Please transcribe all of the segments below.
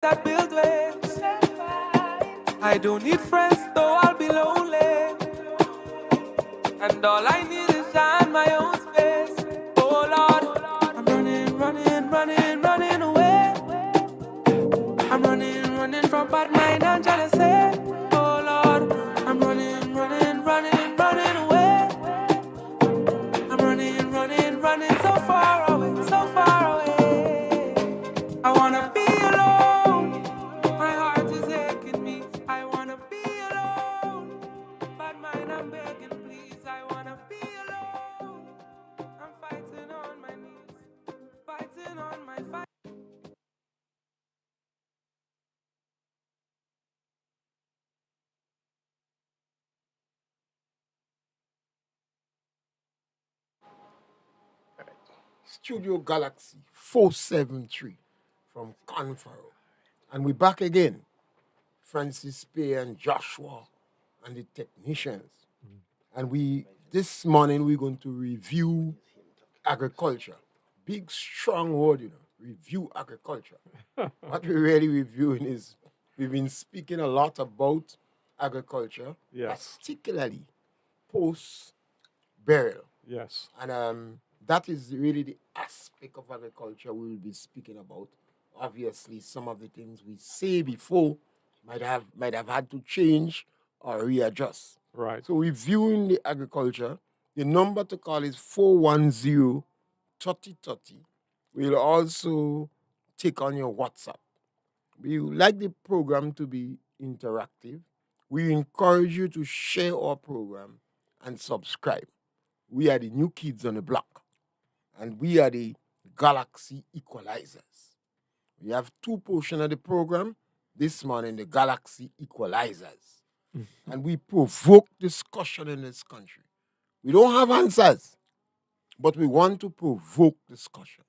that build waves. I don't need friends, though I'll be lonely. And all I need is shine my own space. Oh Lord, I'm running, running, running, running away. I'm running, running from bad mind and jealousy. Oh Lord, I'm running, running, running, running away. I'm running, running, running so far away, so far away. I wanna be alone. My heart is aching me. I wanna be alone. Bad mind, I'm begging, please. I wanna be alone. I'm fighting on my knees, fighting on my fight. Studio Galaxy 473 from Confero. And we're back again. Francis, Pierre, and Joshua, and the technicians. And this morning we're going to review agriculture. Big, strong word, review agriculture. What we're really reviewing is we've been speaking a lot about agriculture, Yes. particularly post burial. Yes. And that is really the aspect of agriculture we will be speaking about. Obviously, some of the things we say before might have had to change or readjust. Right. So reviewing the agriculture, the number to call is 410 3030. We'll also take on your WhatsApp. We would like the program to be interactive. We encourage you to share our program and subscribe. We are the new kids on the block, and we are the Galaxy Equalizers. We have two portions of the program. This morning, the Galaxy Equalizers. And we provoke discussion in this country. We don't have answers, but we want to provoke discussion.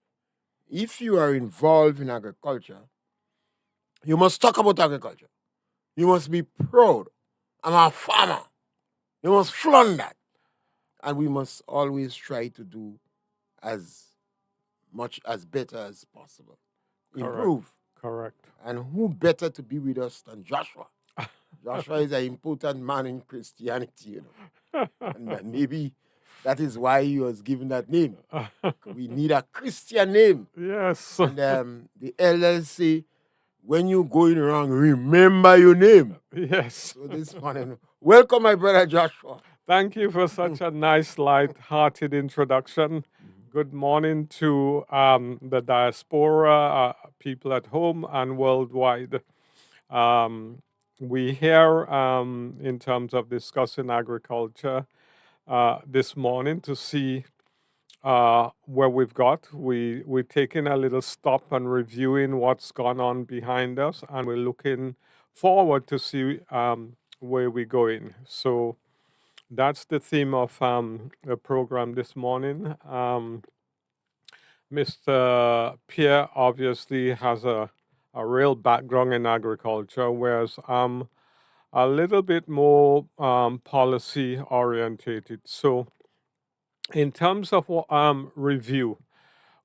If you are involved in agriculture, you must talk about agriculture. You must be proud. I'm a farmer. You must flaunt that. And we must always try to do as much as better as possible. Improve. Correct. And who better to be with us than Joshua? Joshua is an important man in Christianity, And maybe that is why he was given that name. We need a Christian name. Yes. And the elders say, when you're going wrong, remember your name. Yes. So this morning, welcome, my brother Joshua. Thank you for such a nice, light-hearted introduction. Good morning to the diaspora, people at home and worldwide. We here, in terms of discussing agriculture this morning to see where we've got. We're taking a little stop and reviewing what's gone on behind us, and we're looking forward to see where we're going. So that's the theme of the program this morning. Mr. Pierre obviously has a real background in agriculture, whereas I'm a little bit more policy orientated. So in terms of review,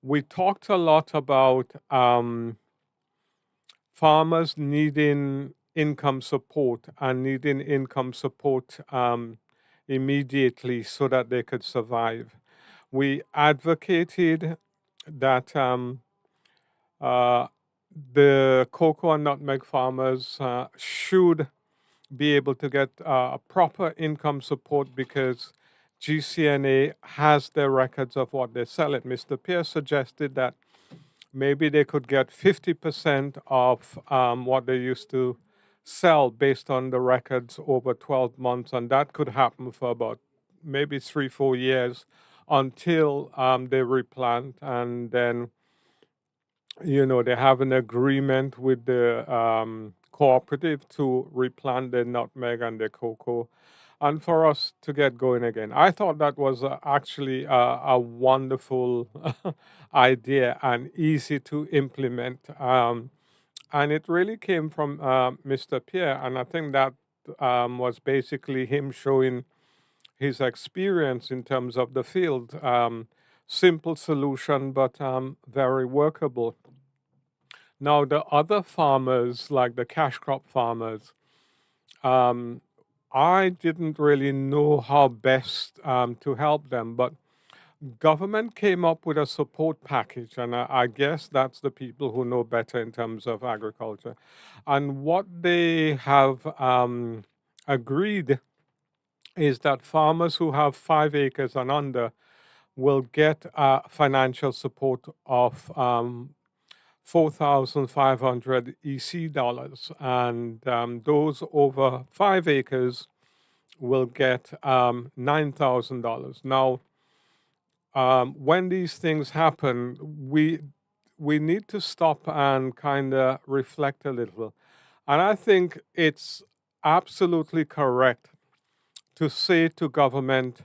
we talked a lot about farmers needing income support and needing income support immediately so that they could survive. We advocated that the cocoa and nutmeg farmers should be able to get a proper income support because GCNA has their records of what they sell it. Mr. Pierce suggested that maybe they could get 50% of what they used to sell based on the records over 12 months, and that could happen for about maybe 3-4 years until they replant, and then they have an agreement with the cooperative to replant the nutmeg and the cocoa, and for us to get going again. I thought that was actually a wonderful idea and easy to implement. And it really came from Mr. Pierre, and I think that was basically him showing his experience in terms of the field. Simple solution, but very workable. Now, the other farmers, like the cash crop farmers, um, I didn't really know how best to help them, but government came up with a support package, and I guess that's the people who know better in terms of agriculture. And what they have agreed is that farmers who have 5 acres and under will get financial support of 4,500 EC dollars, and those over 5 acres will get $9,000. Now, when these things happen, we need to stop and kind of reflect a little. And I think it's absolutely correct to say to government,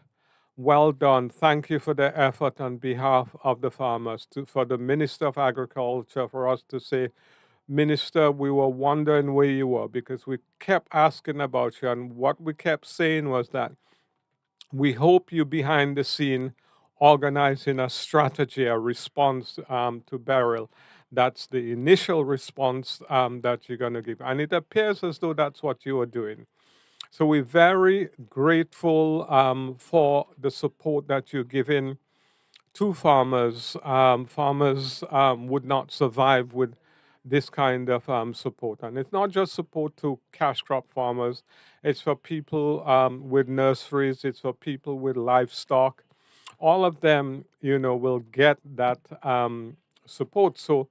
well done, thank you for the effort on behalf of the farmers, for the Minister of Agriculture, for us to say, Minister, we were wondering where you were because we kept asking about you. And what we kept saying was that we hope you behind the scene organizing a strategy, a response to burial. That's the initial response that you're going to give. And it appears as though that's what you are doing. So we're very grateful for the support that you're giving to farmers. Farmers would not survive with this kind of support. And it's not just support to cash crop farmers, it's for people with nurseries, it's for people with livestock. All of them, will get that support. So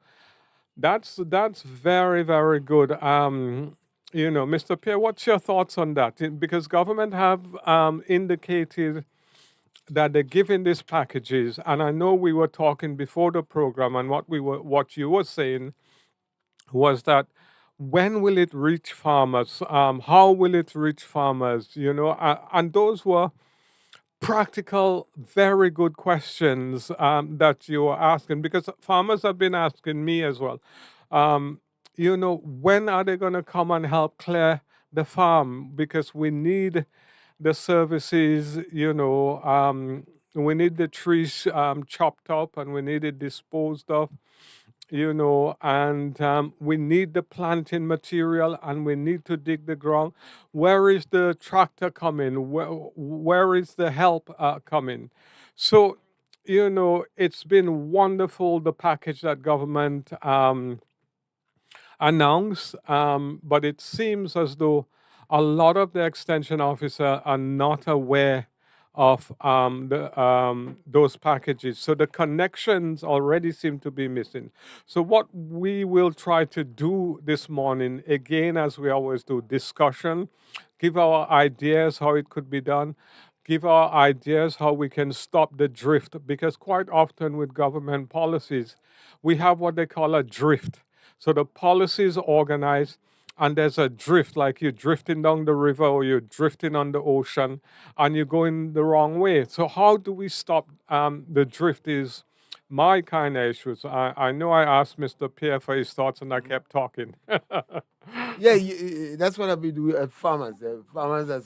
that's very, very good. Mr. Pierre, what's your thoughts on that? Because government have indicated that they're giving these packages, and I know we were talking before the program, and what you were saying was that when will it reach farmers? How will it reach farmers? And those were practical, very good questions that you were asking because farmers have been asking me as well. When are they going to come and help clear the farm? Because we need the services, we need the trees chopped up and we need it disposed of, and we need the planting material and we need to dig the ground. Where is the tractor coming? Where is the help coming? So, it's been wonderful, the package that government announced, but it seems as though a lot of the extension officers are not aware of those packages. So the connections already seem to be missing. So what we will try to do this morning, again, as we always do, discussion, give our ideas how it could be done, give our ideas how we can stop the drift, because quite often with government policies, we have what they call a drift. So the policy is organized, and there's a drift, like you're drifting down the river or you're drifting on the ocean, and you're going the wrong way. So how do we stop the drift is my kind of issues. I know I asked Mr. Pierre for his thoughts, and I kept talking. Yeah, that's what I've been doing at farmers. Farmers are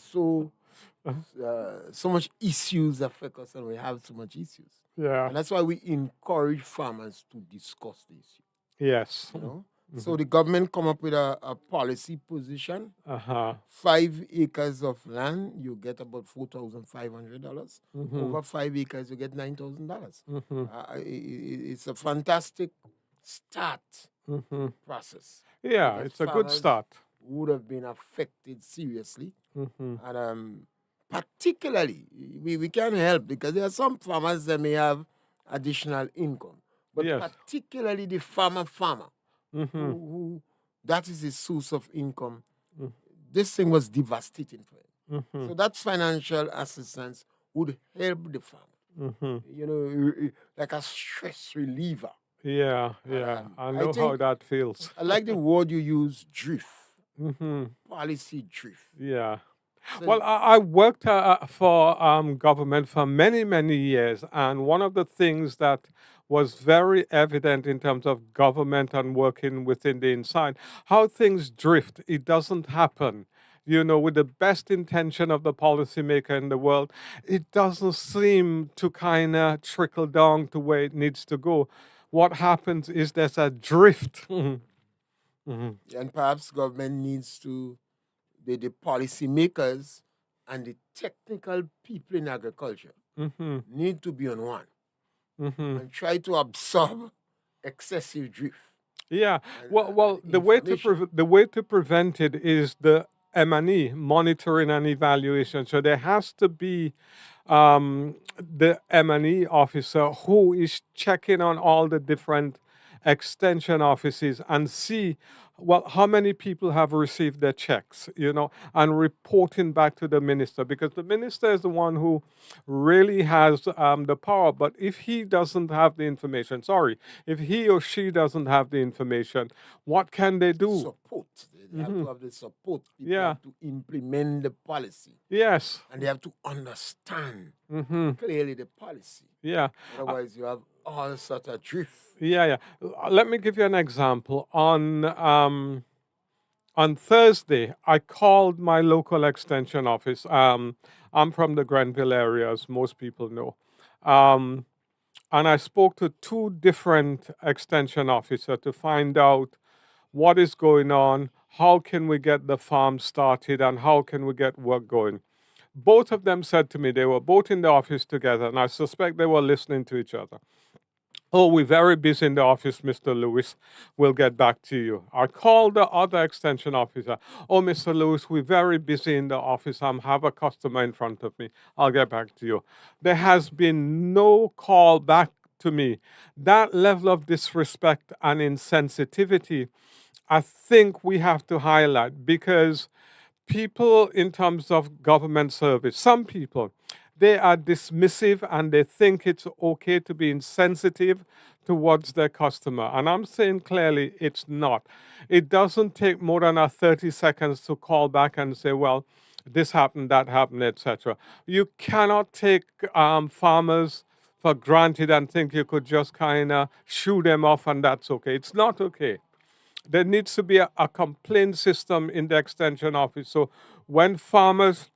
so much issues affect us, and we have so much issues. Yeah. And that's why we encourage farmers to discuss the issue. Yes. So the government come up with a policy position. 5 acres of land, you get about $4,500. Over 5 acres, you get $9,000. It's a fantastic start process. Yeah, Because it's a good farmers start. would have been affected seriously. And particularly, we can't help because there are some farmers that may have additional income. But Yes. particularly the farmer, who that is his source of income. This thing was devastating for him. So that financial assistance would help the farmer. Like a stress reliever. Yeah, I know how think- that feels. I like the word you use, drift. Policy drift. Yeah. So- Well, I worked for government for many, many years, and one of the things that was very evident in terms of government and working within the inside, how things drift. It doesn't happen. With the best intention of the policymaker in the world, it doesn't seem to kind of trickle down to where it needs to go. what happens is there's a drift. Mhm. And perhaps government needs to, the policy makers and the technical people in agriculture Mhm. need to be on one Mhm. and try to absorb excessive drift Yeah. and, Well, and information. the way to prevent it is the M&E, monitoring and evaluation. So there has to be the M&E officer who is checking on all the different extension offices and see, well, how many people have received their checks, and reporting back to the minister, because the minister is the one who really has the power. But if he doesn't have the information, sorry, if he or she doesn't have the information, what can they do? Support. They have to have the support. People Yeah. have to implement the policy Yes. and they have to understand Mm-hmm. clearly the policy. Yeah. Otherwise, you have all sorts of drift. Yeah. Let me give you an example. On Thursday, I called my local extension office. I'm from the Grenville area, as most people know. And I spoke to two different extension officers to find out what is going on, how can we get the farm started, and how can we get work going. Both of them said to me, they were both in the office together, and I suspect they were listening to each other. Oh, we're very busy in the office, Mr. Lewis. We'll get back to you. I called the other extension officer. Oh, Mr. Lewis, we're very busy in the office. I have a customer in front of me. I'll get back to you. There has been no call back to me. That level of disrespect and insensitivity, I think we have to highlight, because people in terms of government service, some people, they are dismissive and they think it's okay to be insensitive towards their customer. And I'm saying clearly it's not. It doesn't take more than 30 seconds to call back and say, well, this happened, that happened, etc. You cannot take farmers for granted and think you could just kind of shoo them off and that's okay. It's not okay. There needs to be a complaint system in the extension office. So when farmers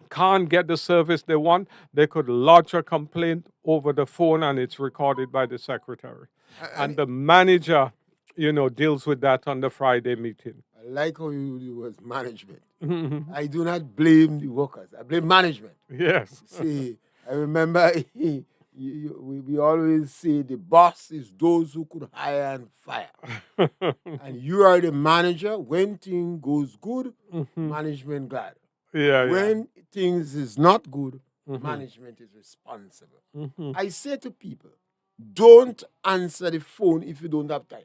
can't get the service they want, they could lodge a complaint over the phone and it's recorded by the secretary. And the manager, deals with that on the Friday meeting. I like how you use management. I do not blame the workers. I blame management. Yes. See, I remember we always say the boss is those who could hire and fire. And you are the manager. When things goes good, management glad. Yeah. When things is not good, management is responsible. I say to people, don't answer the phone if you don't have time.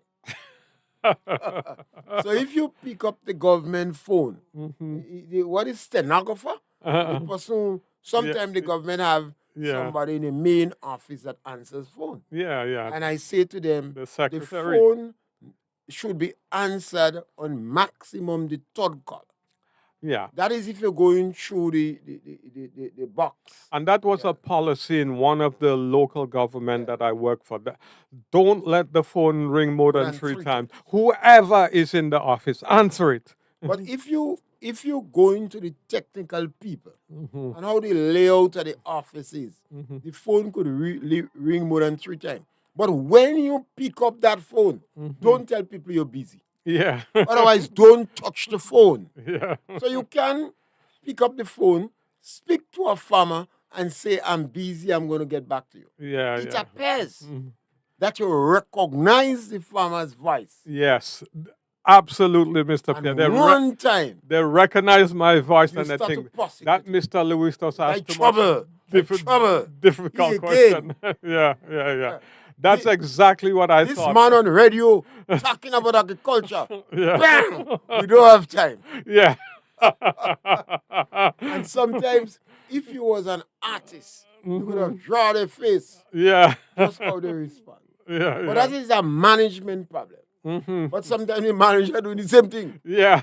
So if you pick up the government phone, what is stenographer? The person, sometimes the government have somebody in the main office that answers phone. Yeah. And I say to them, The the secretary. phone should be answered on maximum the third call. Yeah. That is if you're going through the box. And that was a policy in one of the local government that I work for. Don't let the phone ring more than three times. Whoever is in the office, answer it. But if you go into the technical people and how the layout of the office is, the phone could ring more than 3 times. But when you pick up that phone, don't tell people you're busy. Yeah. Otherwise, don't touch the phone. Yeah. So you can pick up the phone, speak to a farmer, and say, I'm busy, I'm going to get back to you. Yeah. It appears that you recognize the farmer's voice. Yes. Absolutely, Mr. Pierre. And one time, they recognize my voice you and they start think to prosecute. that Mr. Lewis does ask too trouble. much difficult question. Yeah. That's exactly what I this thought. This man on radio talking about agriculture. Yeah. Bam! We don't have time. Yeah. And sometimes, if you was an artist, you could have drawn a face. Yeah. Just how they respond. Yeah. But that is a management problem. But sometimes the manager doing the same thing. Yeah.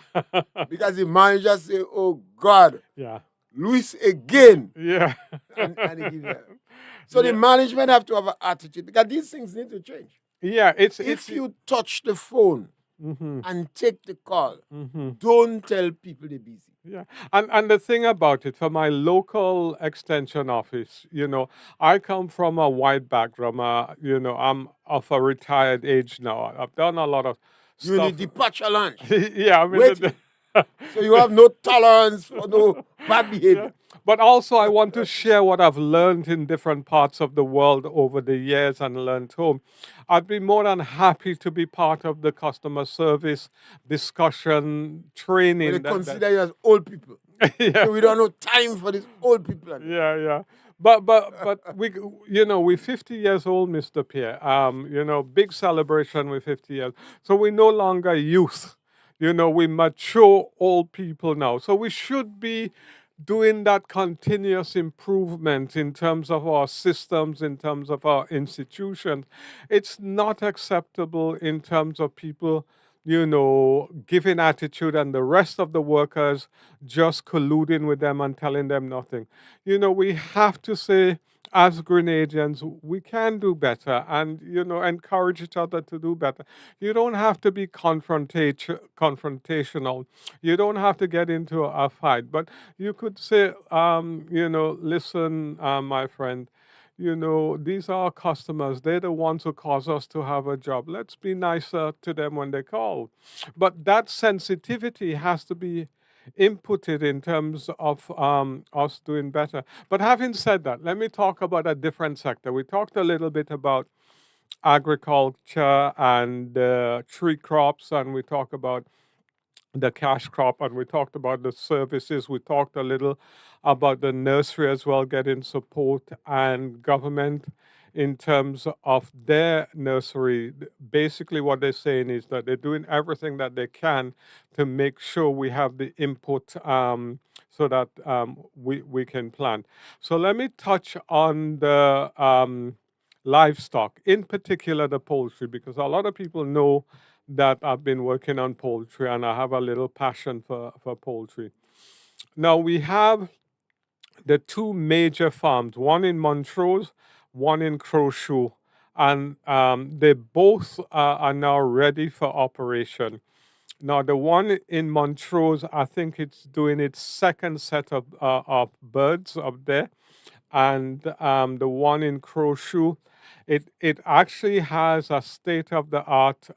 Because the manager say, oh God, yeah, Luis again. Yeah. And he give that. So the management have to have an attitude because these things need to change. Yeah, if you touch the phone and take the call. Mm-hmm. Don't tell people they're busy. Yeah, and the thing about it, for my local extension office, I come from a white background. I'm of a retired age now. I've done a lot of You need stuff. departure lunch. Yeah, I mean, Waiting. So you have no tolerance for no bad behavior. but also I want to share what I've learned in different parts of the world over the years and learned home. I'd be more than happy to be part of the customer service discussion training. But they consider you as old people. Yeah. So we don't have time for these old people. Yeah. But we're 50 years old, Mr. Pierre. Big celebration with 50 years. So we're no longer youth. We mature old people now. So we should be doing that continuous improvement in terms of our systems, in terms of our institutions. It's not acceptable in terms of people, giving attitude and the rest of the workers just colluding with them and telling them nothing. We have to say, as Grenadians, we can do better and, encourage each other to do better. You don't have to be confrontational. You don't have to get into a fight, but you could say, listen, my friend, these are our customers. They're the ones who cause us to have a job. Let's be nicer to them when they call. But that sensitivity has to be inputted in terms of us doing better. But having said that, let me talk about a different sector. We talked a little bit about agriculture and tree crops, and we talked about the cash crop, and we talked about the services. We talked a little about the nursery as well, getting support, and government in terms of their nursery. Basically, what they're saying is that they're doing everything that they can to make sure we have the input so that we can plan. So let me touch on the livestock, in particular the poultry, because a lot of people know that I've been working on poultry and I have a little passion for poultry. Now we have the two major farms, one in Montrose, one in Crowshoe, and they both are now ready for operation. Now the one in Montrose, I think it's doing its second set of birds up there, and the one in Crowshoe, it actually has a state-of-the-art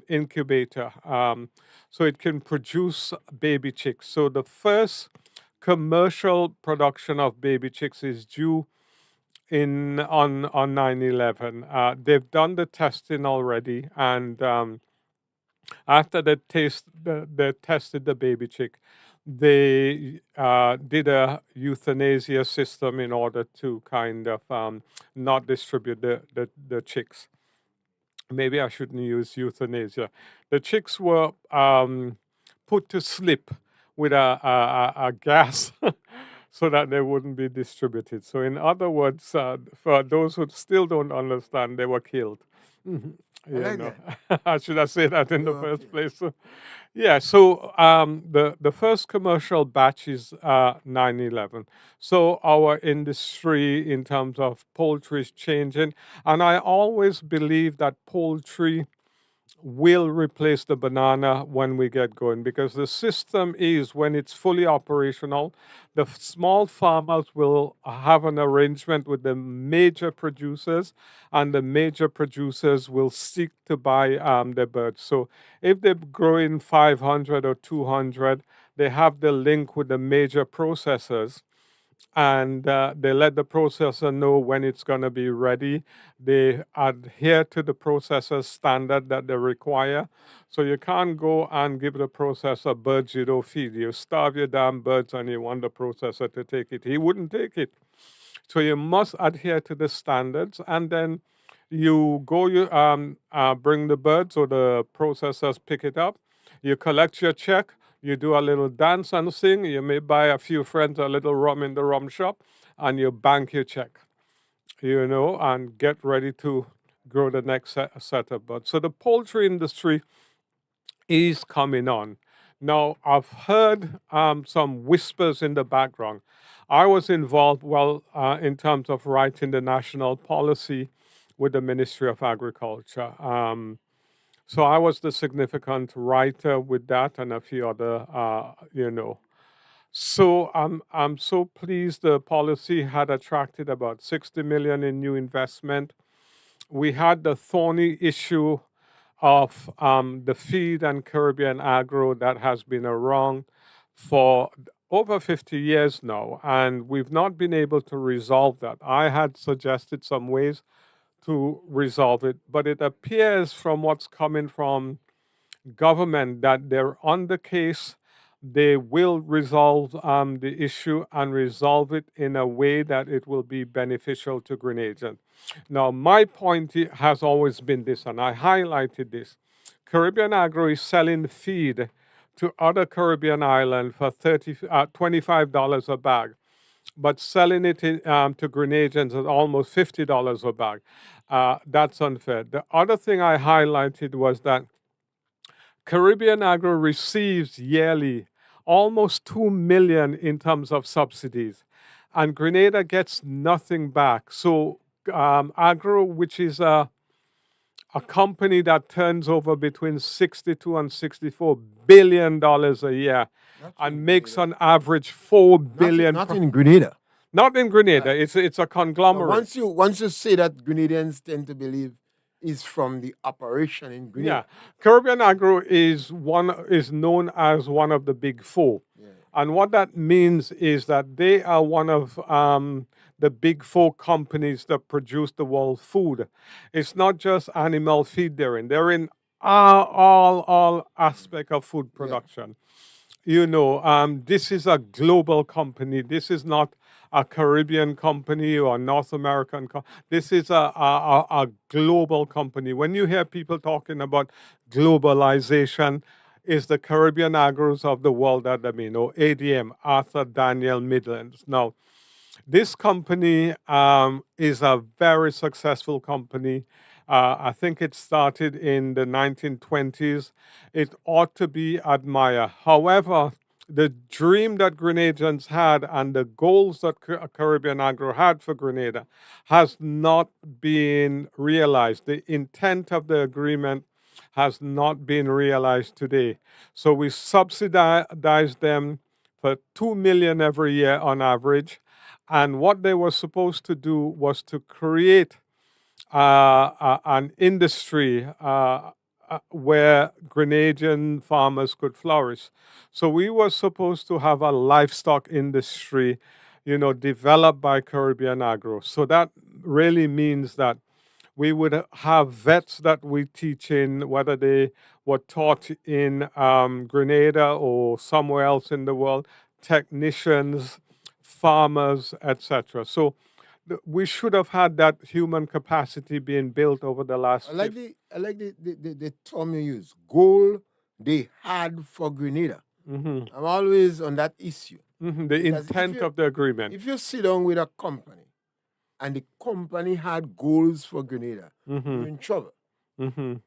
incubator, so it can produce baby chicks. So the first commercial production of baby chicks is due on 9/11. They've done the testing already, and after they tested the baby chick, they did a euthanasia system in order to kind of not distribute the chicks. Maybe I shouldn't use euthanasia. The chicks were put to sleep with a gas so that they wouldn't be distributed. So, in other words, for those who still don't understand, they were killed. I like that. I should have said that in the first place. Yeah, so the first commercial batch is 9/11. So our industry in terms of poultry is changing, and I always believe that poultry will replace the banana when we get going, because the system is, when it's fully operational, the small farmers will have an arrangement with the major producers, and the major producers will seek to buy the birds. So if they're growing 500 or 200, they have the link with the major processors, and they let the processor know when it's going to be ready. They adhere to the processor standard that they require. So you can't go and give the processor birds you don't feed. You starve your damn birds and you want the processor to take it. He wouldn't take it. So you must adhere to the standards, and then you bring the birds, or the processors pick it up. You collect your check. You do a little dance and sing. You may buy a few friends a little rum in the rum shop, and you bank your check, and get ready to grow the next set of birds. So the poultry industry is coming on. Now, I've heard some whispers in the background. I was involved, in terms of writing the national policy with the Ministry of Agriculture. So I was the significant writer with that and a few other, So I'm so pleased the policy had attracted about 60 million in new investment. We had the thorny issue of the feed and Caribbean agro that has been around for over 50 years now, and we've not been able to resolve that. I had suggested some ways to resolve it, but it appears from what's coming from government that they're on the case. They will resolve the issue and resolve it in a way that it will be beneficial to Grenadians. Now, my point has always been this, and I highlighted this. Caribbean Agro is selling feed to other Caribbean islands for $25 a bag, but selling it to Grenadians at almost $50 a bag. That's unfair. The other thing I highlighted was that Caribbean Agro receives yearly almost 2 million in terms of subsidies, and Grenada gets nothing back. So Agro, which is a company that turns over between 62 and 64 billion dollars a year and makes on average 4 billion. Not in Grenada. Not in Grenada. It's a conglomerate. Once you say that, Grenadians tend to believe is from the operation in Grenada. Yeah, Caribbean Agro is known as one of the big four, and what that means is that they are one of the big four companies that produce the world food. It's not just animal feed they're in; they're in all aspect of food production. This is a global company. This is not a Caribbean company or a North American company. This is a global company. When you hear people talking about globalization, it's the Caribbean agros of the world that I mean, or ADM, Arthur Daniel Midlands. Now, this company is a very successful company. I think it started in the 1920s. It ought to be admired. However, the dream that Grenadians had and the goals that Caribbean Agro had for Grenada has not been realized. The intent of the agreement has not been realized today. So we subsidize them for 2 million every year on average. And what they were supposed to do was to create an industry where Grenadian farmers could flourish. So we were supposed to have a livestock industry, developed by Caribbean Agro. So that really means that we would have vets that we teach in, whether they were taught in Grenada or somewhere else in the world, technicians, farmers, etc. So we should have had that human capacity being built over the last. I like the term you use. Goal they had for Grenada. I'm always on that issue. The intent of the agreement. If you sit down with a company and the company had goals for Grenada, you're in trouble. You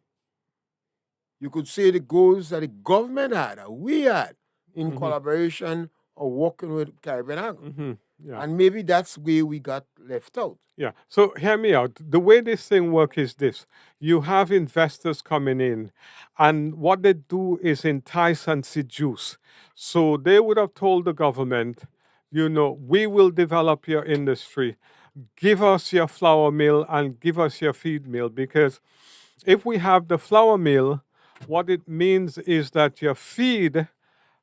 could say the goals that the government had, or we had, in collaboration or working with Caribbean Agro. Yeah. And maybe that's where we got left out. Yeah. So hear me out. The way this thing works is this. You have investors coming in, and what they do is entice and seduce. So they would have told the government, we will develop your industry. Give us your flour mill and give us your feed mill, because if we have the flour mill, what it means is that your feed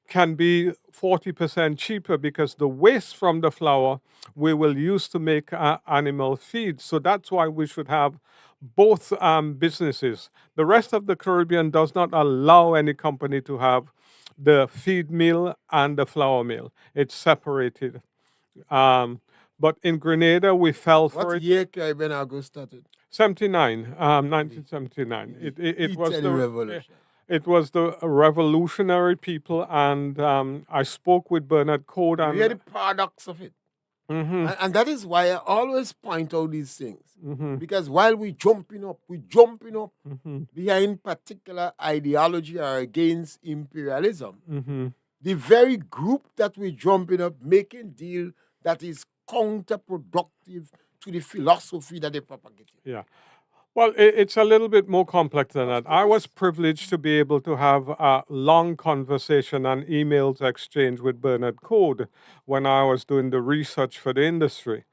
can be 40% cheaper, because the waste from the flour we will use to make animal feed. So that's why we should have both businesses. The rest of the Caribbean does not allow any company to have the feed mill and the flour mill. It's separated. But in Grenada, we fell for it. What year Caribbean Agro started? 1979. It was the revolution. It was the revolutionary people, and I spoke with Bernard Code. We are the products of it. And that is why I always point out these things. Because while we're jumping up behind particular ideology or against imperialism, the very group that we're jumping up making deal that is counterproductive to the philosophy that they propagate. Yeah. Well, it's a little bit more complex than that. I was privileged to be able to have a long conversation and emails exchange with Bernard Code when I was doing the research for the industry.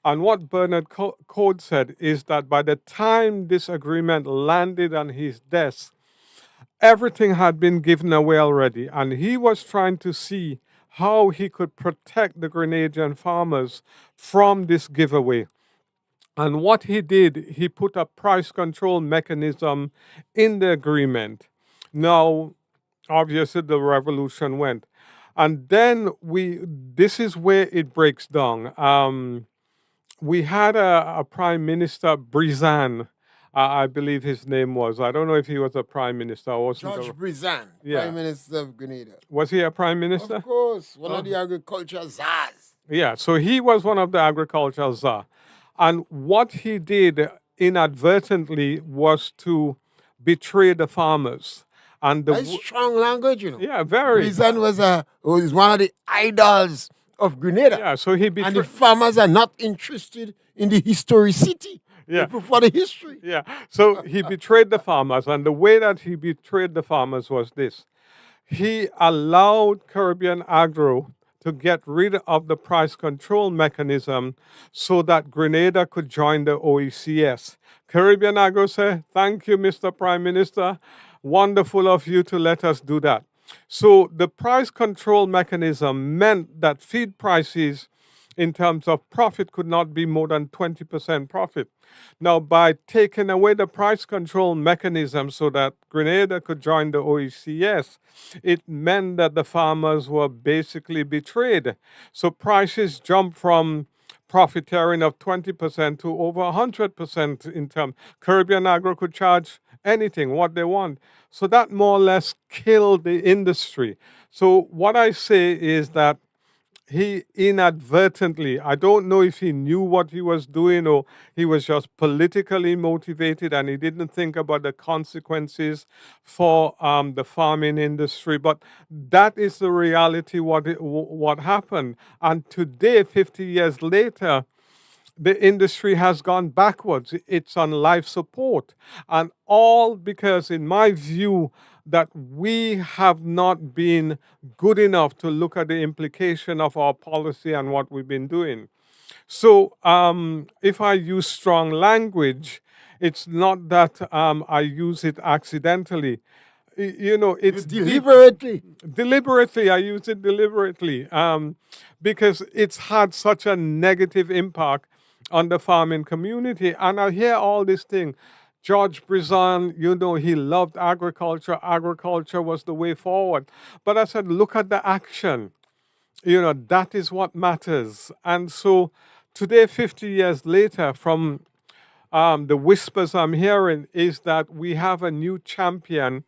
And what Bernard Code said is that by the time this agreement landed on his desk, everything had been given away already. And he was trying to see how he could protect the Grenadian farmers from this giveaway. And what he did, he put a price control mechanism in the agreement. Now, obviously, the revolution went. And then this is where it breaks down. We had a prime minister, Brizan, I believe his name was. I don't know if he was a prime minister or wasn't. George Brizan, Yeah. Prime Minister of Grenada. Was he a prime minister? Of course, one of the agriculture czars. Yeah, so he was one of the agricultural czar. And what he did inadvertently was to betray the farmers. And That's strong language, you know. yeah, very. Brizan was one of the idols of Grenada. Yeah, so he And the betrayed. farmers are not interested in the historicity. Yeah. For the history. Yeah, so he betrayed the farmers, and the way that he betrayed the farmers was this: he allowed Caribbean Agro to get rid of the price control mechanism so that Grenada could join the OECS. Caribbean Agro said, "Thank you, Mr. Prime Minister. Wonderful of you to let us do that." So the price control mechanism meant that feed prices in terms of profit could not be more than 20% profit. Now, by taking away the price control mechanism so that Grenada could join the OECS, it meant that the farmers were basically betrayed. So prices jumped from profiteering of 20% to over 100% in terms. Caribbean Agro could charge anything, what they want. So that more or less killed the industry. So what I say is that he inadvertently, I don't know if he knew what he was doing or he was just politically motivated and he didn't think about the consequences for the farming industry. But that is the reality what happened. And today, 50 years later, the industry has gone backwards. It's on life support. And all because, in my view, that we have not been good enough to look at the implication of our policy and what we've been doing. So if I use strong language, it's not that I use it accidentally. You know, it's Deliberately. Deliberately. I use it deliberately because it's had such a negative impact on the farming community. And I hear all this thing. George Brizan, you know, he loved agriculture. Agriculture was the way forward. But I said, look at the action. You know, that is what matters. And so today, 50 years later, from the whispers I'm hearing is that we have a new champion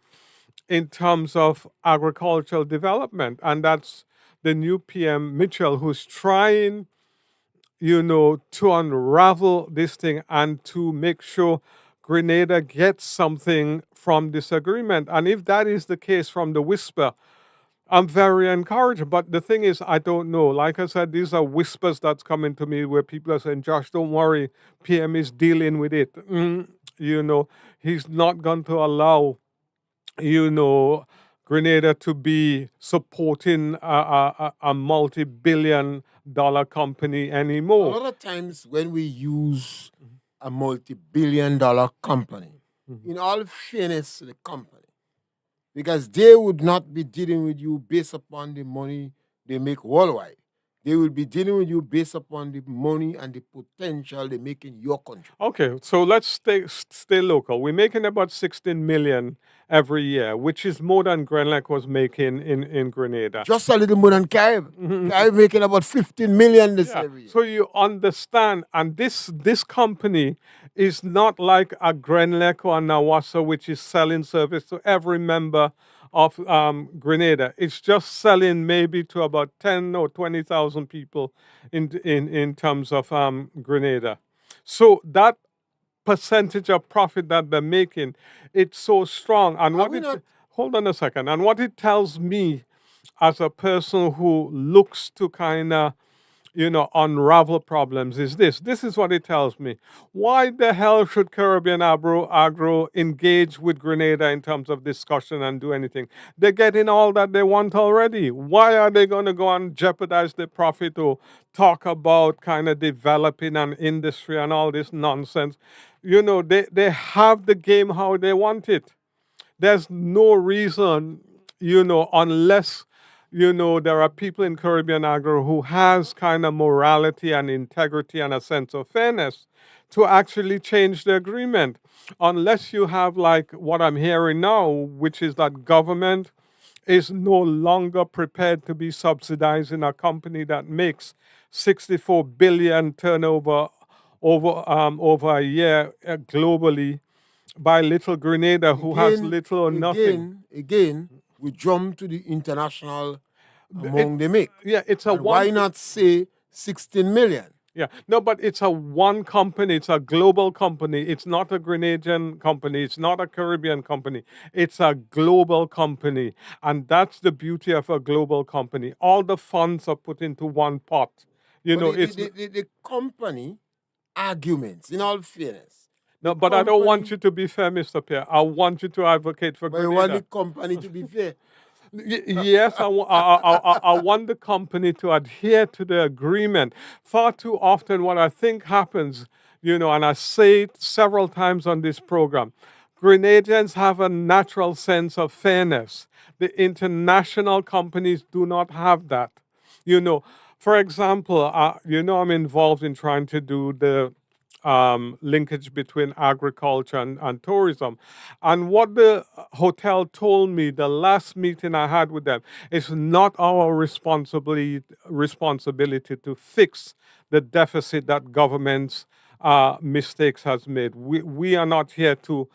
in terms of agricultural development. And that's the new PM Mitchell, who's trying, you know, to unravel this thing and to make sure Grenada gets something from this agreement. And if that is the case from the whisper, I'm very encouraged. But the thing is, I don't know. Like I said, these are whispers that's coming to me where people are saying, Josh, don't worry, PM is dealing with it. You know, he's not going to allow, you know, Grenada to be supporting a multi-billion-dollar company anymore. A lot of times when we use a multi-billion-dollar company, in all fairness to the company, because they would not be dealing with you based upon the money they make worldwide. They will be dealing with you based upon the money and the potential they make in your country. Okay, so let's stay local. We're making about 16 million every year, which is more than Grenlec was making in Grenada. Just a little more than Carib. Carib making about 15 million this every year. So you understand, and this company is not like a Grenlec or a Nawassa, which is selling service to every member of Grenada. It's just selling maybe to about 10 or 20,000 people in terms of Grenada. So that percentage of profit that they're making, it's so strong. And hold on a second. And what it tells me as a person who looks to kind of unravel problems is this. This is what it tells me. Why the hell should Caribbean Agro engage with Grenada in terms of discussion and do anything? They're getting all that they want already. Why are they going to go and jeopardize their profit or talk about kind of developing an industry and all this nonsense? They have the game how they want it. There's no reason, unless there are people in Caribbean Agro who has kind of morality and integrity and a sense of fairness to actually change the agreement. Unless you have like what I'm hearing now, which is that government is no longer prepared to be subsidizing a company that makes 64 billion turnover over a year globally by little Grenada who has little or nothing. Again, we jump to the international among the make. Yeah, it's a And why not say 16 million? Yeah, no, but it's a one company. It's a global company. It's not a Grenadian company. It's not a Caribbean company. It's a global company. And that's the beauty of a global company. All the funds are put into one pot. The company arguments, in all fairness. No, but I don't want you to be fair, Mr. Pierre. I want you to advocate for But you want the company to be fair. Yes, I want the company to adhere to the agreement. Far too often, what I think happens, and I say it several times on this program, Grenadians have a natural sense of fairness. The international companies do not have that. For example, I'm involved in trying to do the linkage between agriculture and tourism. And what the hotel told me, the last meeting I had with them, is not our responsibility to fix the deficit that government's mistakes has made. We are not here to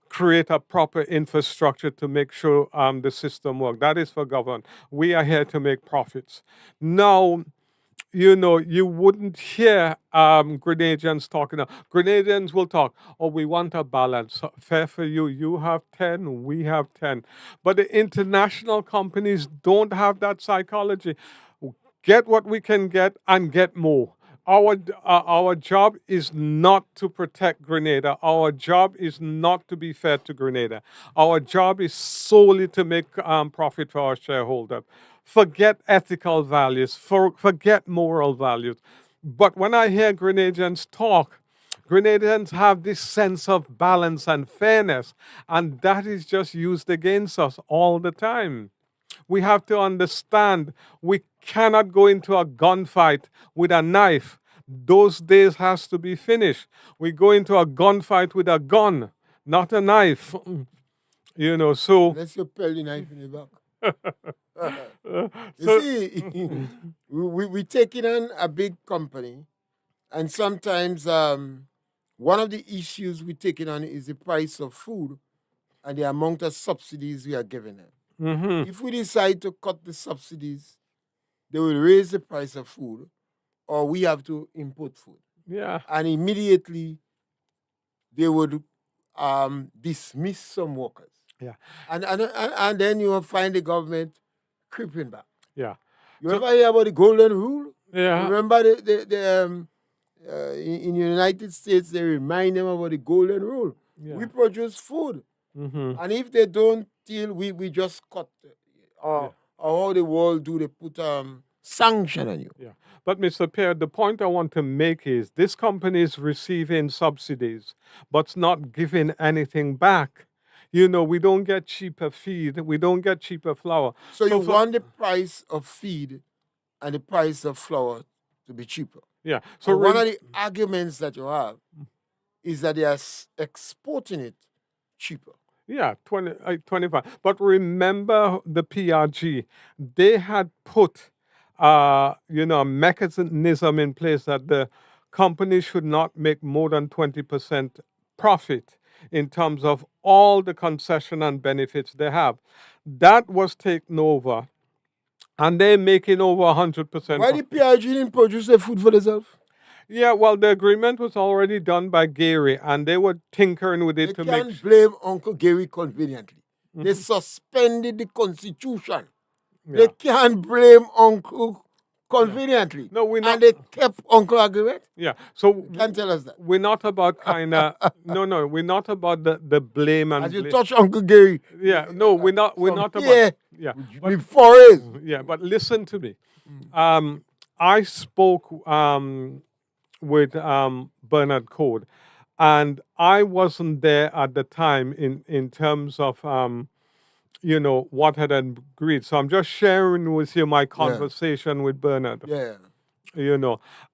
create a proper infrastructure to make sure the system works. That is for government. We are here to make profits. Now, you wouldn't hear Grenadians talking. Grenadians will talk, oh, we want a balance. Fair for you. You have 10, we have 10. But the international companies don't have that psychology. Get what we can get and get more. Our job is not to protect Grenada. Our job is not to be fair to Grenada. Our job is solely to make profit for our shareholder. Forget ethical values, forget moral values. But when I hear Grenadians talk, Grenadians have this sense of balance and fairness, and that is just used against us all the time. We have to understand we cannot go into a gunfight with a knife. Those days has to be finished. We go into a gunfight with a gun, not a knife. So Let's go peel the knife in the back. You see, we taking on a big company, and sometimes one of the issues we taking on is the price of food and the amount of subsidies we are giving them. Mm-hmm. If we decide to cut the subsidies, they will raise the price of food, or we have to import food. Yeah. And immediately they would dismiss some workers. Yeah. And then you will find the government creeping back. Yeah. You ever hear about the golden rule? Yeah. Remember in the United States, they remind them about the golden rule. Yeah. We produce food. Mm-hmm. And if they don't deal, we just cut. Or how the world do, they put sanction on you. Yeah. But Mr. Pierre, the point I want to make is this company is receiving subsidies, but not giving anything back. We don't get cheaper feed. We don't get cheaper flour. So you want the price of feed and the price of flour to be cheaper. Yeah. So one of the arguments that you have is that they are exporting it cheaper. Yeah, 25. But remember the PRG, they had put, a mechanism in place that the company should not make more than 20% profit in terms of all the concession and benefits they have. That was taken over, and they're making over 100%. Why the PRG didn't produce their food for themselves? Yeah, well, the agreement was already done by Gary, and they were tinkering with it They to make. can't blame Uncle Gary conveniently. They suspended the Constitution. Yeah. They can't blame Uncle conveniently. No, we're not. And they kept Uncle Agreement. Yeah. So You can't tell us that. we're not about kind of no, we're not about the blame and As you blame. touch Uncle Gary. Yeah, no, we're not From about Pierre, yeah. with forests. Yeah, but listen to me. I spoke with Bernard Code, and I wasn't there at the time in terms of what had agreed. So I'm just sharing with you my conversation with Bernard. Yeah.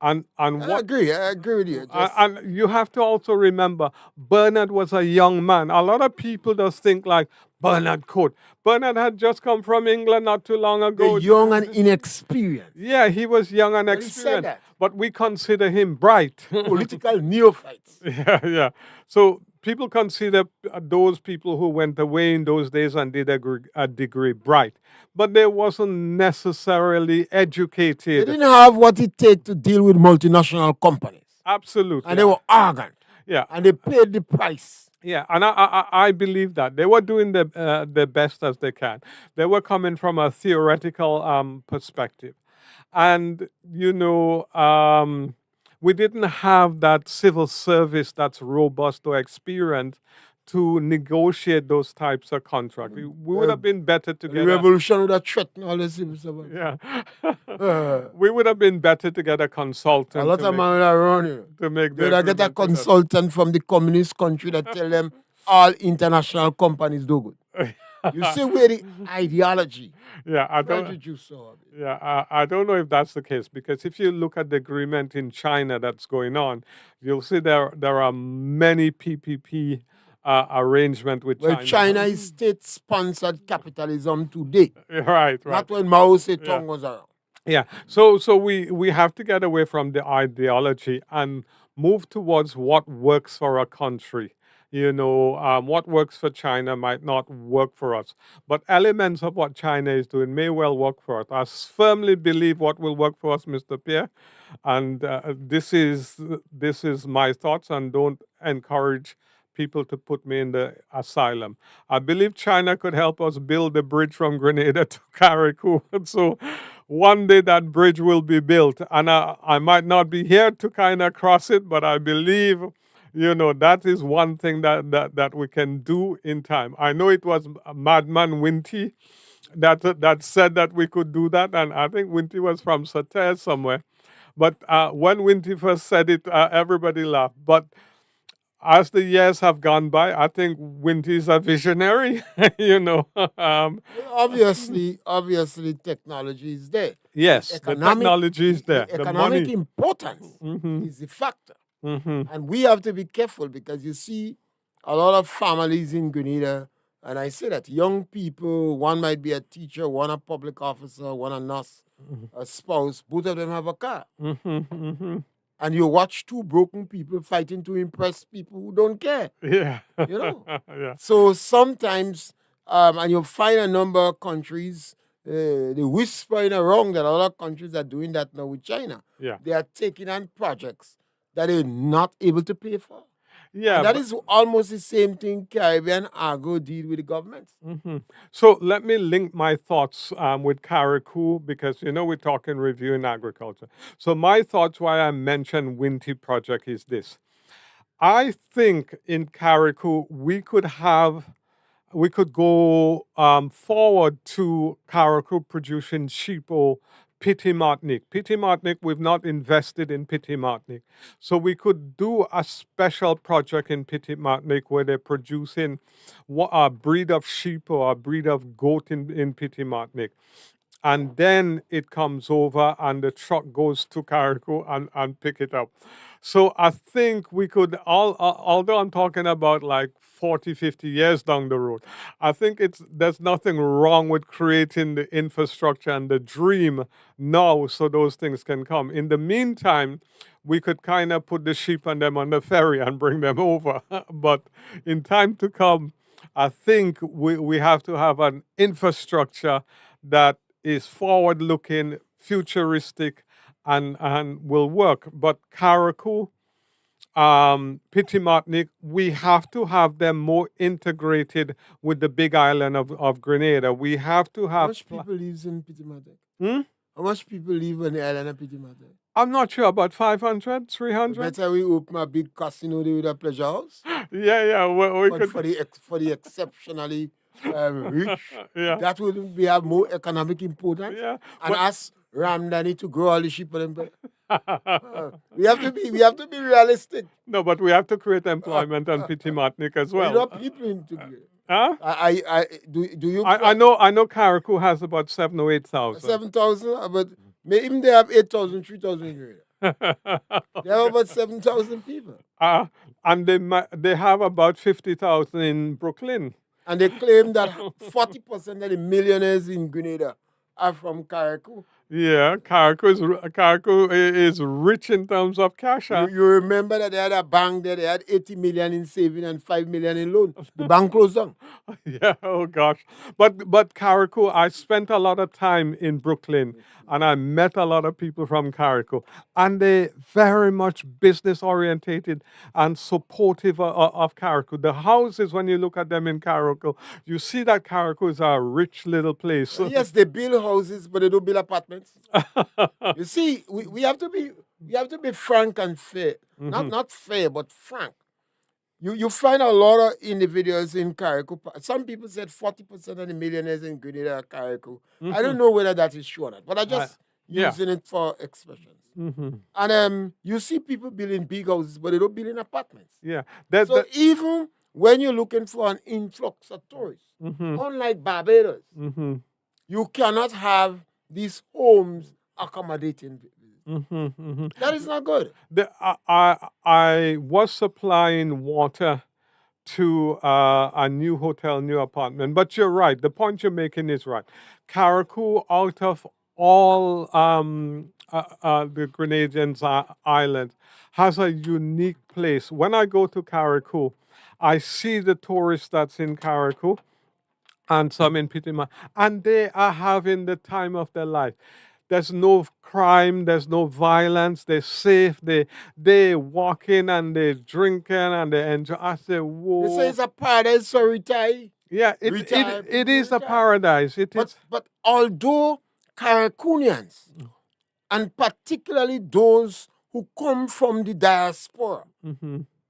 And I what agree with you. and you have to also remember, Bernard was a young man. A lot of people just think like Bernard Court. Bernard had just come from England not too long ago. The young and inexperienced. Yeah, he was young and But he said experienced, that. but we consider him bright. Political neophytes. Yeah. So people consider those people who went away in those days and did a degree bright, but they wasn't necessarily They educated. didn't have what it takes to deal with multinational companies. Absolutely. And they were arrogant. Yeah. And they paid the price. Yeah, and I believe that they were doing the best as they can. They were coming from a theoretical perspective, and we didn't have that civil service that's robust or experienced to negotiate those types of contracts. We would have been better The together. revolution would have threatened all the civil servants. Yeah, we would have been better to get a consultant. A lot of man would have run you. to make They the would have get a agreement together. consultant from the communist country that tell them all international companies do good. You see where the ideology Yeah, I don't. prejudice of it. Yeah, I don't know if that's the case, because if you look at the agreement in China that's going on, you'll see there are many PPP arrangement with Well, China. China is state-sponsored capitalism today, Right. not when Mao Zedong was around. Yeah. So we have to get away from the ideology and move towards what works for a country. What works for China might not work for us, but elements of what China is doing may well work for us. I firmly believe what will work for us, Mr. Pierre, and this is my thoughts, and don't encourage people to put me in the asylum. I believe China could help us build the bridge from Grenada to Carriacou. So one day that bridge will be built, and I might not be here to kind of cross it, but I believe, that is one thing that we can do in time. I know it was Madman Winty that said that we could do that, and I think Winty was from Sater somewhere. But when Winty first said it, everybody laughed. But as the years have gone by, I think Winty is a visionary. Obviously, technology is there. Yes, the technology is there. The The economic money. importance Mhm. is the factor. Mhm. And we have to be careful, because you see a lot of families in Grenada, and I say that young people, one might be a teacher, one a public officer, one a nurse, a spouse, both of them have a car. Mhm. Mhm. And you watch two broken people fighting to impress people who don't care. Yeah. You know? Yeah. So sometimes, and you'll find a number of countries, they whispering around that a lot of countries are doing that now with China. Yeah. They are taking on projects that they're not able to pay for. Yeah. And that but- is almost the same thing Caribbean Argo did with the government. Mhm. So let me link my thoughts with Carriacou, because we're talking reviewing agriculture. So my thoughts why I mentioned Winty project is this. I think in Carriacou we could go forward to Carriacou producing sheep or Petit Martinique. Petit Martinique, we've not invested in Petit Martinique. So we could do a special project in Petit Martinique where they're producing a breed of sheep or a breed of goat in Petit Martinique. And then it comes over and the truck goes to Carriacou and pick it up. So I think we could, although I'm talking about like 40, 50 years down the road, I think there's nothing wrong with creating the infrastructure and the dream now so those things can come. In the meantime, we could kind of put the sheep and them on the ferry and bring them over. But in time to come, I think we have to have an infrastructure that is forward-looking, futuristic, and will work. But Carriacou, Petit Martinique, we have to have them more integrated with the big island of Grenada. We have to How have... much people lives in Petit Martinique? Hmm? How much people live on the island of Pitimata? I'm not sure, about 500, 300? Better we open a big casino there with a pleasure house. Yeah, we But could. for the exceptionally rich, Yeah, that would be have more economic importance. yeah. And ask Ramdani to grow all the sheep for them. We have to be realistic. No, but we have to create employment on Pitimatnik as But you well. know, people into it. Huh? Do you I know Karakou has about 7,000 or 8,000. 7,000, but even they have 8,000, 3,000 here. They have about 7,000 people. And they have about 50,000 in Brooklyn. And they claim that 40% of the millionaires in Grenada are from Karakou. Yeah, Karakou is rich in terms of cash. You remember that they had a bank there, they had 80 million in saving and 5 million in loan. The bank closed down. Yeah, oh gosh. But Karakou, I spent a lot of time in Brooklyn and I met a lot of people from Karakou, and they very much business orientated and supportive of Karakou. The houses, when you look at them in Karakou, you see that Karakou is a rich little place. Yes, they build houses, but they don't build apartments. You see, we have to be frank and fair. Not fair, but frank. You find a lot of individuals in Karakou. Some people said 40% of the millionaires in Grenada are Karakou. I don't know whether that is true or not, but I just using it for expressions. And you see people building big houses, but they don't build in apartments. Yeah. So even when you're looking for an influx of tourists, unlike Barbados, you cannot have these homes accommodating people. That is not good. I was supplying water to a new hotel, new apartment. But you're right. The point you're making is right. Karakou, out of all the Grenadian islands, has a unique place. When I go to Karakou, I see the tourists that's in Karakou and some in Pitima, and they are having the time of their life. There's no crime, there's no violence, they're safe, they walk in and they drinking and they enjoy. I say, whoa. They say it's a paradise for retire. Yeah, it is a paradise. But although Karakoonians, and particularly those who come from the diaspora,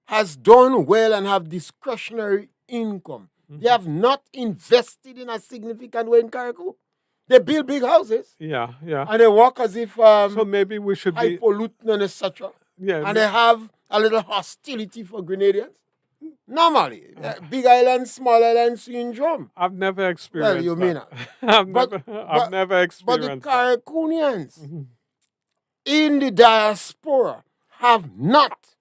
has done well and have discretionary income, they have not invested in a significant way in Karakou. They build big houses. Yeah. And they walk as if so maybe we should high be pollutant and etc. Yeah. And they have a little hostility for Grenadians. Normally, big island, small island syndrome. I've never experienced. Well, you mean that. I've never experienced. But the Karakoonians in the diaspora have not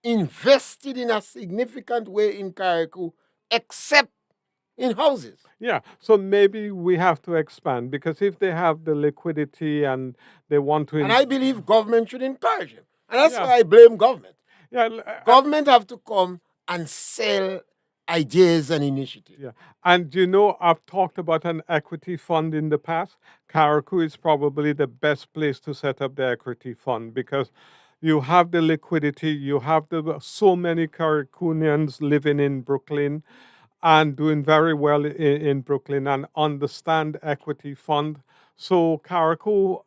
invested in a significant way in Karakou, except in houses. Yeah, so maybe we have to expand, because if they have the liquidity and they want to... And I believe government should encourage them. And that's why I blame government. Yeah, government have to come and sell ideas and initiatives. Yeah, and I've talked about an equity fund in the past. Karakou is probably the best place to set up the equity fund, because you have the liquidity, you have so many Karakoonians living in Brooklyn and doing very well in Brooklyn and understand equity fund. So Karakou,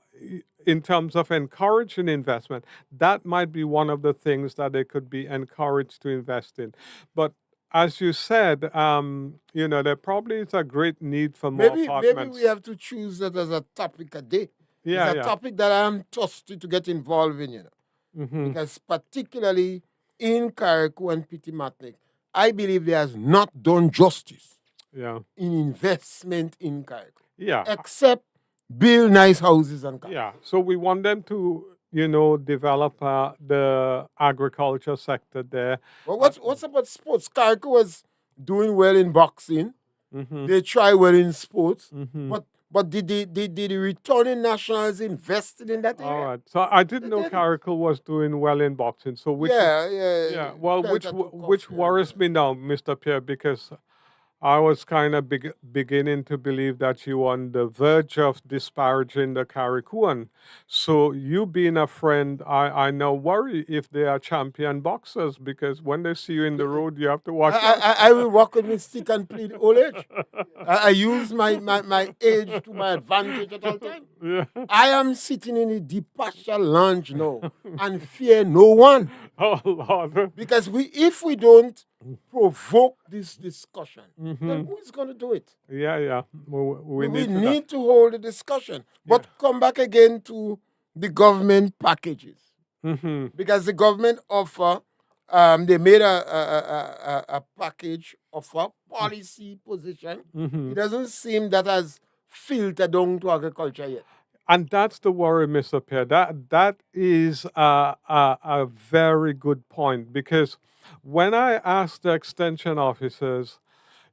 in terms of encouraging investment, that might be one of the things that they could be encouraged to invest in. But as you said, there probably is a great need for more apartments. Maybe we have to choose that as a topic a day. Yeah, it's a topic that I'm thirsty to get involved in, Because particularly in Karakou and Pitimatnik, I believe they has not done justice in investment in Karakou. Yeah. Except build nice houses and cars. Yeah. So we want them to, develop the agriculture sector there. Well, what's about sports? Karakou was doing well in boxing. They try well in sports. But did the returning nationals invested in that area? All right. So I didn't know Karakou was doing well in boxing. So yeah. Well, which worries me now, Mr. Pierre, because I was kind of beginning to believe that you were on the verge of disparaging the Carricuan. So you being a friend, I now worry if they are champion boxers because when they see you in the road, you have to watch out. I will walk with my stick and plead old age. I use my age to my advantage at all time. Yeah. I am sitting in a departure lounge now and fear no one. Oh Lord. Because if we don't provoke this discussion, then Mhm. who is going to do it? Yeah. We We need to. need to hold a discussion. But come back again to the government packages. Hmm. Because the government offer, they made a package offer, policy position. Hmm. It doesn't seem that has filtered down to agriculture yet. And that's the worry, Mr. Pierre. That is a very good point because when I ask the extension officers,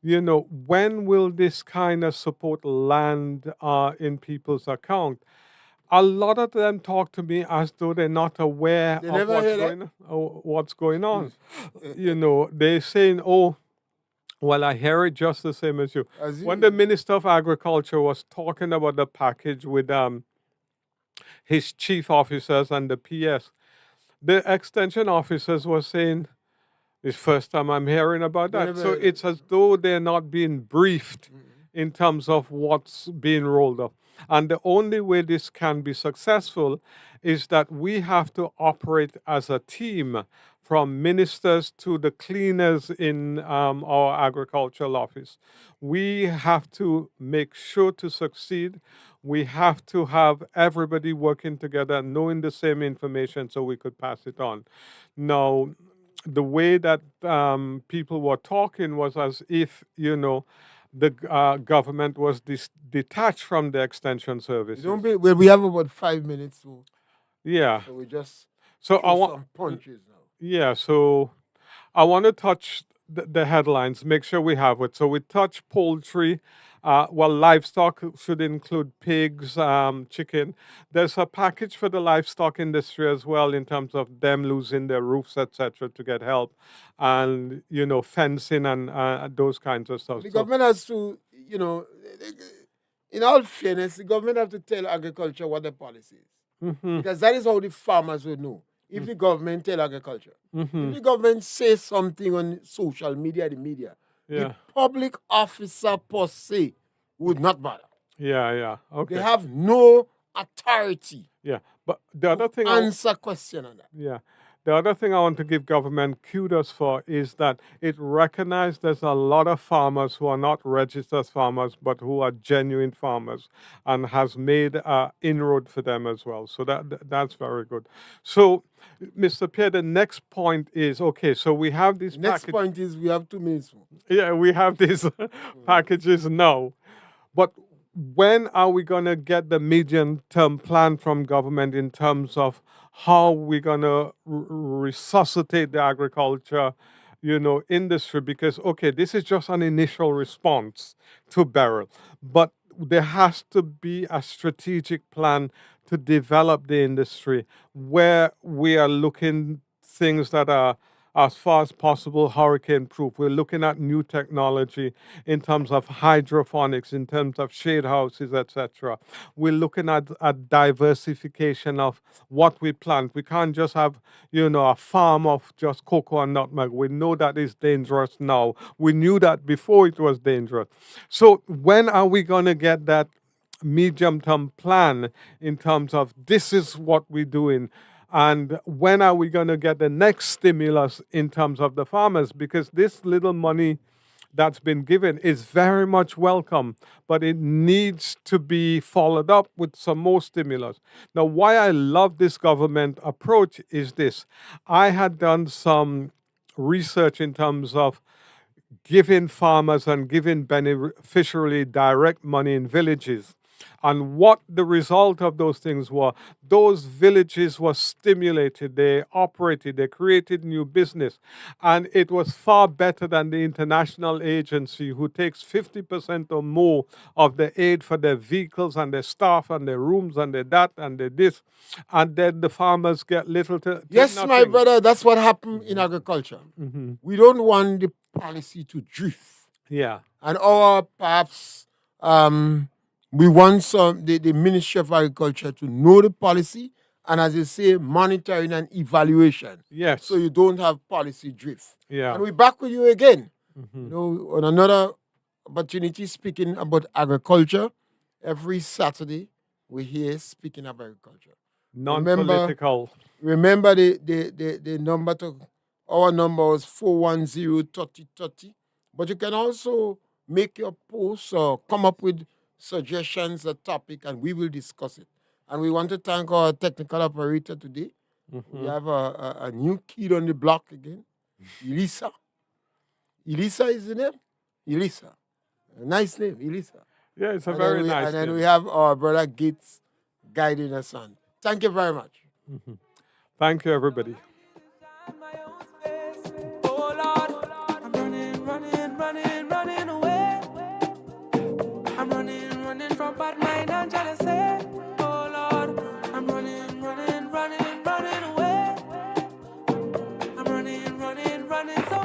when will this kind of support land in people's account? A lot of them talk to me as though they're not aware They of never hear that. what's going on. They're saying, "Oh, well, I hear it just the same as you." As When you, the Minister of Agriculture was talking about the package with his chief officers and the PS, the extension officers were saying, "It's first time I'm hearing about they that." never So heard it's as though they're not being briefed in terms of what's being rolled up. And the only way this can be successful is that we have to operate as a team from ministers to the cleaners in our agricultural office. We have to make sure to succeed. We have to have everybody working together, knowing the same information so we could pass it on. Now, the way that people were talking was as if, the government was detached from the extension services. well, we have about 5 minutes, Yeah. so we just So I throw want. some punches now. Yeah. So I want to touch the headlines. Make sure we have it. So we touch poultry. Livestock should include pigs, chicken. There's a package for the livestock industry as well in terms of them losing their roofs, etc., to get help, and fencing and those kinds of stuff. The So government has to, in all fairness, the government have to tell agriculture what the policy is. mhm, Because that is how the farmers will know. If the government tell agriculture. If mhm, the government says something on social media, the media, the yeah, public officer per se would not bother. yeah, They okay, have no authority yeah. But the other to thing, answer question on that. yeah. The other thing I want to give government kudos for is that it recognized there's a lot of farmers who are not registered farmers, but who are genuine farmers, and has made inroad for them as well. So that's very good. So, Mr. Pierre, the next point is okay. So we have these The next package. point is we have 2 minutes more. Yeah, we have these packages now, but when are we going to get the medium term plan from government in terms of how we're going to resuscitate the agriculture industry? Because okay, this is just an initial response to beryl, but there has to be a strategic plan to develop the industry where we are looking things that are as far as possible hurricane proof. We're looking at new technology in terms of hydroponics, in terms of shade houses, etc. We're looking at a diversification of what we plant. We can't just have, a farm of just cocoa and nutmeg. We know that is dangerous now. We knew that before it was dangerous. So when are we going to get that medium term plan in terms of this is what we're doing? And when are we going to get the next stimulus in terms of the farmers? Because this little money that's been given is very much welcome, but it needs to be followed up with some more stimulus. Now, why I love this government approach is this. I had done some research in terms of giving farmers and giving beneficiary direct money in villages. And what the result of those things were, those villages were stimulated, they operated, they created new business. And it was far better than the international agency who takes 50% or more of the aid for their vehicles and their staff and their rooms and their that and their this. And then the farmers get little to Yes, nothing. my brother, that's what happened in agriculture. Mhm. We don't want the policy to drift. Yeah. And our perhaps we want the Ministry of Agriculture to know the policy and, as you say, monitoring and evaluation, Yes. so you don't have policy drift. Yeah. And we're back with you again. Mhm. You know, on another opportunity, speaking about agriculture. Every Saturday, we're here speaking about agriculture. Non-political. Remember the number to our number was 410-3030. But you can also make your posts or come up with suggestions, a topic, and we will discuss it. And we want to thank our technical operator today. We have a new kid on the block again, Elisa. Elisa is the name? Elisa. A nice name, Elisa. Yeah, it's a very nice And then name. we have our brother Gates guiding us on. Thank you very much. Thank you, everybody. Oh Lord, I'm running, running, running, running away. I'm running, running from bad mind and jealousy. Oh Lord, I'm running, running, running, running away. I'm running, running, running so